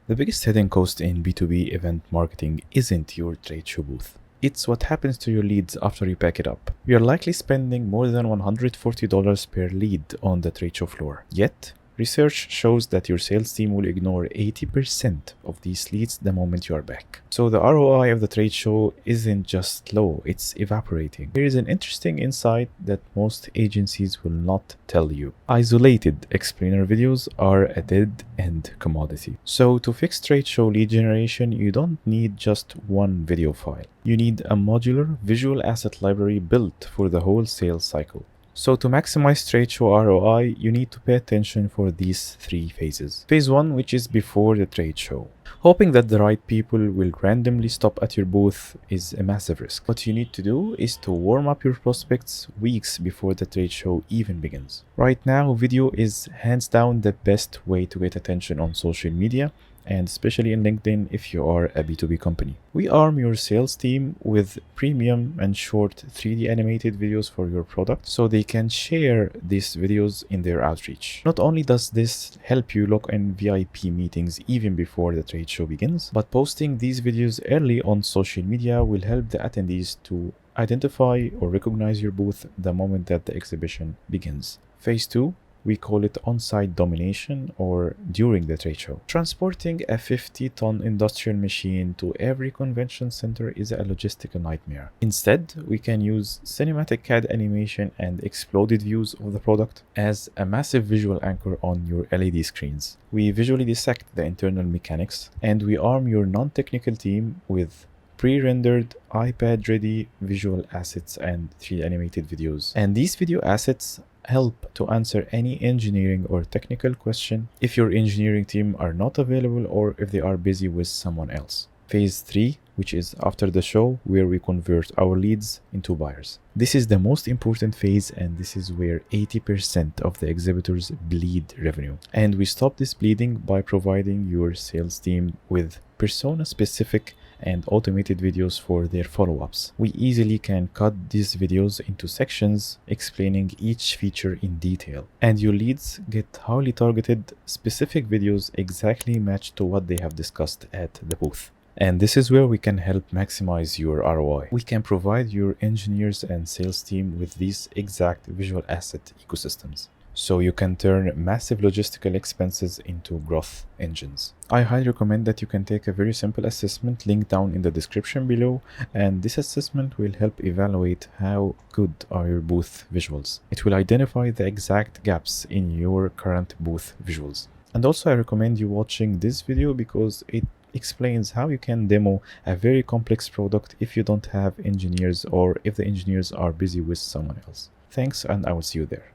The biggest hidden cost in B2B event marketing isn't your trade show booth. It's what happens to your leads after you pack it up. You're likely spending more than $140 per lead on the trade show floor. Yet, research shows that your sales team will ignore 80% of these leads the moment you are back. So the ROI of the trade show isn't just low, it's evaporating. Here is an interesting insight that most agencies will not tell you. Isolated explainer videos are a dead-end commodity. So to fix trade show lead generation, you don't need just one video file. You need a modular visual asset library built for the whole sales cycle. So to maximize trade show ROI, you need to pay attention for these three phases. Phase 1, which is before the trade show. Hoping that the right people will randomly stop at your booth is a massive risk. What you need to do is to warm up your prospects weeks before the trade show even begins. Right now, video is hands down the best way to get attention on social media, and especially in LinkedIn if you are a B2B company. We arm your sales team with premium and short 3D animated videos for your product so they can share these videos in their outreach. Not only does this help you lock in VIP meetings even before the trade show begins, but posting these videos early on social media will help the attendees to identify or recognize your booth the moment that the exhibition begins. Phase 2, we call it on-site domination, or during the trade show. Transporting a 50-ton industrial machine to every convention center is a logistical nightmare. Instead, we can use cinematic CAD animation and exploded views of the product as a massive visual anchor on your LED screens. We visually dissect the internal mechanics, and we arm your non-technical team with pre-rendered iPad-ready visual assets and 3D animated videos. And these video assets help to answer any engineering or technical question if your engineering team are not available or if they are busy with someone else. Phase 3, which is after the show, where we convert our leads into buyers. This is the most important phase, and this is where 80% of the exhibitors bleed revenue. And we stop this bleeding by providing your sales team with persona-specific and automated videos for their follow-ups. We easily can cut these videos into sections explaining each feature in detail, and your leads get highly targeted, specific videos exactly matched to what they have discussed at the booth. And this is where we can help maximize your ROI. We can provide your engineers and sales team with these exact visual asset ecosystems, so you can turn massive logistical expenses into growth engines. I highly recommend that you can take a very simple assessment linked down in the description below, and this assessment will help evaluate how good are your booth visuals. It will identify the exact gaps in your current booth visuals. And also I recommend you watching this video because it explains how you can demo a very complex product if you don't have engineers or if the engineers are busy with someone else. Thanks, and I will see you there.